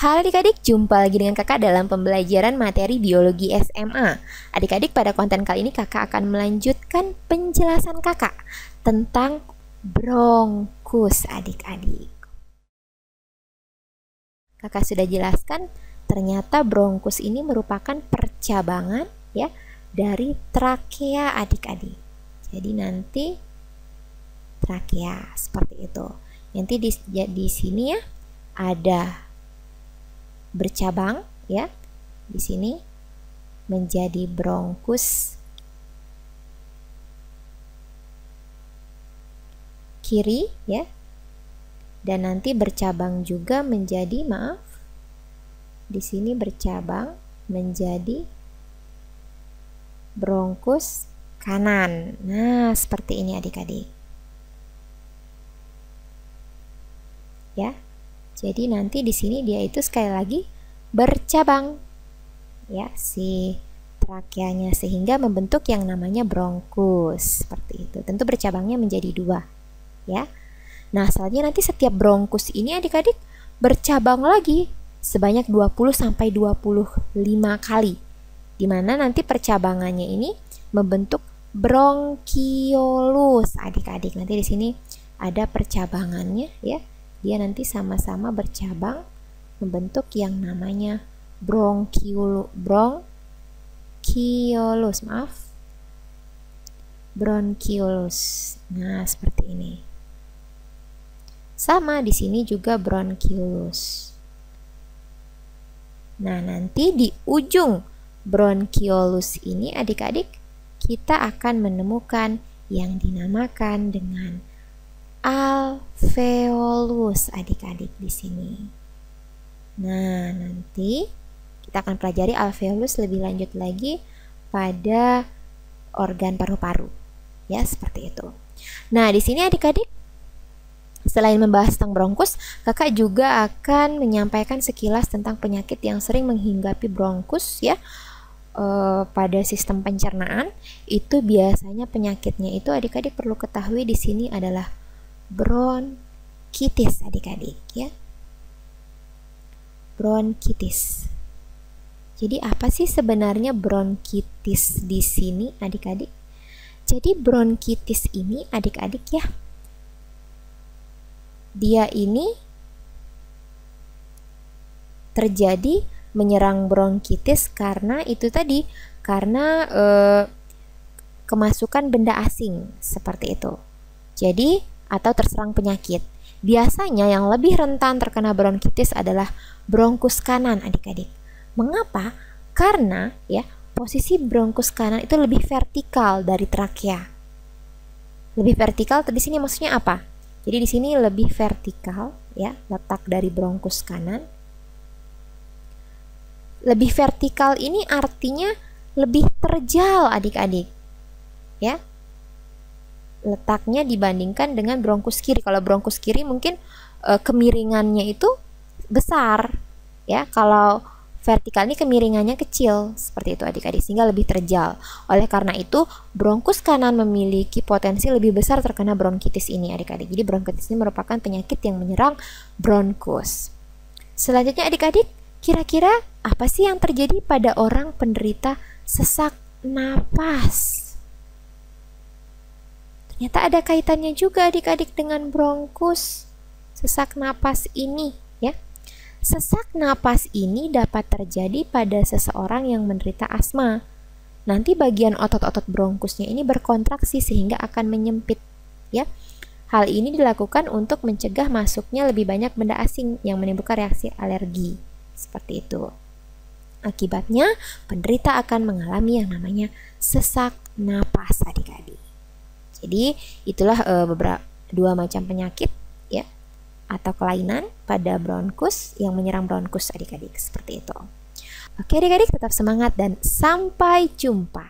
Halo adik-adik, jumpa lagi dengan kakak dalam pembelajaran materi biologi SMA. Adik-adik, pada konten kali ini kakak akan melanjutkan penjelasan kakak tentang bronkus adik-adik. Kakak sudah jelaskan, ternyata bronkus ini merupakan percabangan ya dari trakea adik-adik. Jadi nanti trakea seperti itu. Nanti di sini ya ada bercabang ya, di sini menjadi bronkus kiri ya, dan nanti bercabang juga menjadi di sini bercabang menjadi bronkus kanan. Nah, seperti ini adik-adik ya. Jadi nanti di sini dia itu sekali lagi bercabang ya si trakeanya, sehingga membentuk yang namanya bronkus seperti itu. Tentu bercabangnya menjadi dua ya. Nah, selanjutnya nanti setiap bronkus ini adik-adik bercabang lagi sebanyak 20 sampai 25 kali. Dimana nanti percabangannya ini membentuk bronkiolus adik-adik. Nanti di sini ada percabangannya ya. Dia nanti sama-sama bercabang membentuk yang namanya bronkiolus, bronkiolus. Nah, seperti ini. Sama di sini juga bronkiolus. Nah, nanti di ujung bronkiolus ini adik-adik kita akan menemukan yang dinamakan dengan alveolus adik-adik di sini. Nah, nanti kita akan pelajari alveolus lebih lanjut lagi pada organ paru-paru. Ya, seperti itu. Nah, di sini adik-adik selain membahas tentang bronkus, kakak juga akan menyampaikan sekilas tentang penyakit yang sering menghinggapi bronkus ya. Pada sistem pencernaan itu biasanya penyakitnya itu adik-adik perlu ketahui di sini adalah bronkitis adik-adik ya. Bronkitis. Jadi apa sih sebenarnya bronkitis di sini adik-adik? Jadi bronkitis ini adik-adik ya, dia ini terjadi menyerang bronkitis karena itu tadi, karena kemasukan benda asing seperti itu. Jadi atau terserang penyakit. Biasanya yang lebih rentan terkena bronkitis adalah bronkus kanan adik-adik. Mengapa? Karena ya posisi bronkus kanan itu lebih vertikal dari trakea. Lebih vertikal di sini maksudnya apa? Jadi di sini lebih vertikal ya letak dari bronkus kanan. Lebih vertikal ini artinya lebih terjal adik-adik. Ya. Letaknya dibandingkan dengan bronkus kiri. Kalau bronkus kiri mungkin kemiringannya itu besar ya. Kalau vertikal ini kemiringannya kecil seperti itu adik-adik, sehingga lebih terjal. Oleh karena itu bronkus kanan memiliki potensi lebih besar terkena bronkitis ini adik-adik. Jadi bronkitis ini merupakan penyakit yang menyerang bronkus. Selanjutnya adik-adik, kira-kira apa sih yang terjadi pada orang penderita sesak napas? Ternyata ada kaitannya juga adik-adik dengan bronkus sesak napas ini ya. Sesak napas ini dapat terjadi pada seseorang yang menderita asma. Nanti bagian otot-otot bronkusnya ini berkontraksi sehingga akan menyempit ya. Hal ini dilakukan untuk mencegah masuknya lebih banyak benda asing yang menimbulkan reaksi alergi. Seperti itu. Akibatnya penderita akan mengalami yang namanya sesak napas adik-adik. Jadi itulah dua macam penyakit ya atau kelainan pada bronkus yang menyerang bronkus adik-adik seperti itu. Oke adik-adik, tetap semangat dan sampai jumpa.